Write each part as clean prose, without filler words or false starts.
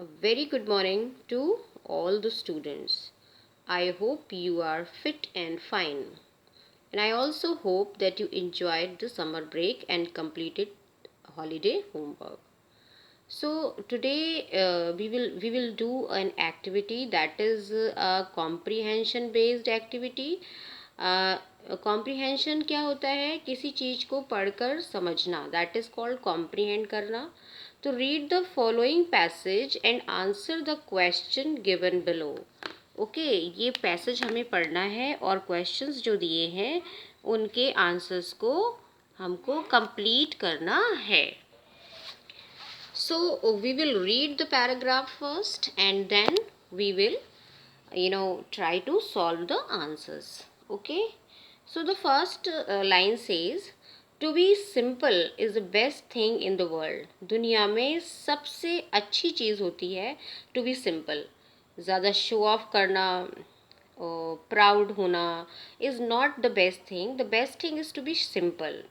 A very good morning to all the students. I hope you are fit and fine. And I also hope that you enjoyed the summer break and completed holiday homework. So today we will do an activity that is a comprehension based activity. Comprehension क्या होता है? किसी चीज़ को पढ़कर समझना, that is called comprehend करना. तो read the following passage and answer the question given below. Okay, ये पैसेज हमें पढ़ना है और क्वेश्चंस जो दिए हैं उनके आंसर्स को हमको कंप्लीट करना है. So we will read the paragraph first and then we will try to solve the answers. Okay, so the first line says to be simple is the best thing in the world. दुनिया में सबसे अच्छी चीज़ होती है to be simple. ज़्यादा show off करना, proud होना is not the best thing. The best thing is to be simple.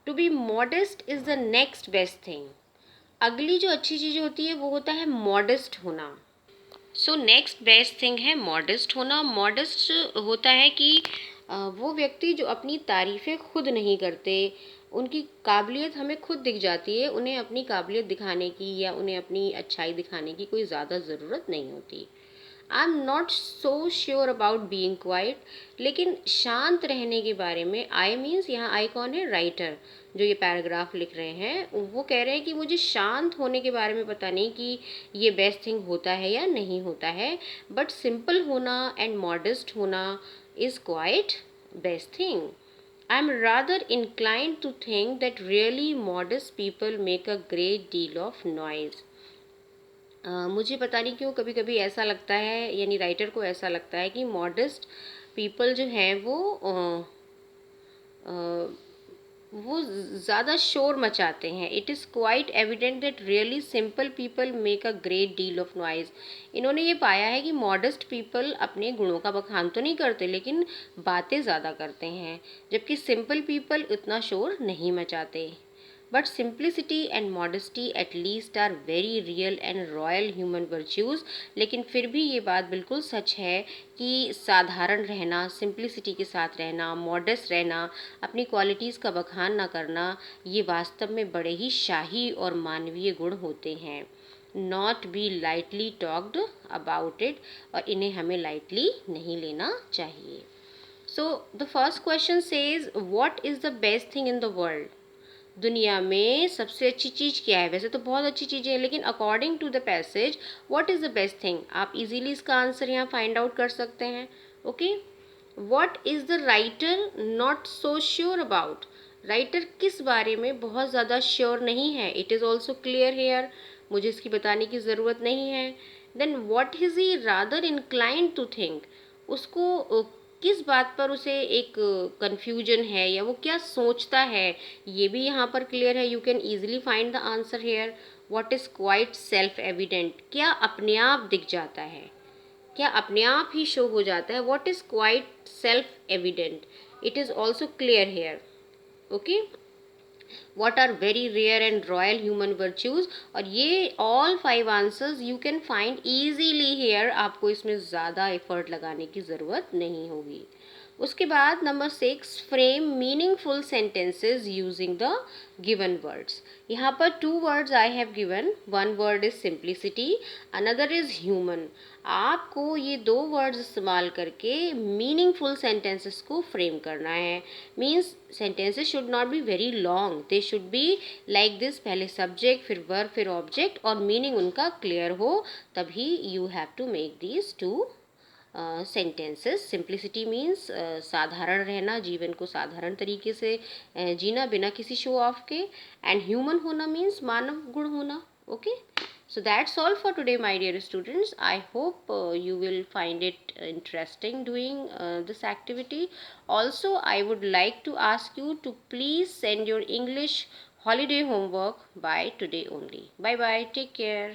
To be modest is the next best thing. अगली जो अच्छी चीज़ होती है वो होता है मॉडेस्ट होना. सो नेक्स्ट बेस्ट थिंग है मॉडेस्ट होना. मॉडेस्ट होता है कि वो व्यक्ति जो अपनी तारीफ़ें खुद नहीं करते, उनकी काबिलियत हमें खुद दिख जाती है, उन्हें अपनी काबिलियत दिखाने की या उन्हें अपनी अच्छाई दिखाने की कोई ज़्यादा ज़रूरत नहीं होती. I am not so sure about being quite. लेकिन शांत रहने के बारे में, आई मीन्स यहाँ आई कौन है? राइटर जो ये पैराग्राफ लिख रहे हैं. वो कह रहे हैं कि मुझे शांत होने के बारे में पता नहीं कि ये बेस्ट थिंग होता है या नहीं होता है, बट सिंपल होना एंड मॉडेस्ट होना is quite best thing. I am rather inclined to think that really modest people make a great deal of noise. मुझे पता नहीं क्यों कभी कभी ऐसा लगता है, यानी राइटर को ऐसा लगता है कि मॉडेस्ट पीपल जो हैं वो ज़्यादा शोर मचाते हैं. It is quite evident that really simple people make a great deal of noise. इन्होंने ये पाया है कि मॉडेस्ट पीपल अपने गुणों का बखान तो नहीं करते लेकिन बातें ज़्यादा करते हैं, जबकि सिंपल पीपल इतना शोर नहीं मचाते. But simplicity and modesty at least are very real and royal human virtues. लेकिन फिर भी ये बात बिल्कुल सच है कि साधारण रहना, सिंप्लिसिटी के साथ रहना, मॉडेस्ट रहना, अपनी क्वालिटीज़ का बखान ना करना, ये वास्तव में बड़े ही शाही और मानवीय गुण होते हैं. Not be lightly talked about it. और इन्हें हमें लाइटली नहीं लेना चाहिए. So the first question says what is the best thing in the world. दुनिया में सबसे अच्छी चीज़ क्या है? वैसे तो बहुत अच्छी चीज़ें हैं, लेकिन according to the passage what is the best thing. आप इजीली इसका आंसर यहाँ फाइंड आउट कर सकते हैं. Okay, what is the writer not so sure about. Writer किस बारे में बहुत ज़्यादा श्योर नहीं है? It is also clear here, मुझे इसकी बताने की ज़रूरत नहीं है. Then what is he rather inclined to think. उसको किस बात पर उसे एक कन्फ्यूजन है या वो क्या सोचता है, ये भी यहाँ पर क्लियर है. You can easily find the answer here. What is quite self evident. क्या अपने आप दिख जाता है, क्या अपने आप ही शो हो जाता है. What is quite self evident. It is also clear here. Okay, what are very rare and royal human virtues. और ये all 5 answers you can find easily here. आपको इसमें ज़्यादा एफर्ट लगाने की ज़रूरत नहीं होगी. उसके बाद number 6, frame meaningful sentences using the given words. यहाँ पर 2 words I have given. 1 word is simplicity, another is human. आपको ये 2 वर्ड्स इस्तेमाल करके मीनिंगफुल सेंटेंसेस को फ्रेम करना है. Means sentences should not be very long, they should be like this. पहले सब्जेक्ट, फिर वर्ब, फिर ऑब्जेक्ट, और मीनिंग उनका क्लियर हो, तभी you have to make these 2 sentences. Simplicity means साधारण रहना, जीवन को साधारण तरीके से जीना बिना किसी शो ऑफ के. एंड ह्यूमन होना मीन्स मानव गुण होना. Okay, so that's all for today, my dear students. I hope you will find it interesting doing this activity. Also, I would like to ask you to please send your English holiday homework by today only. Bye bye, take care.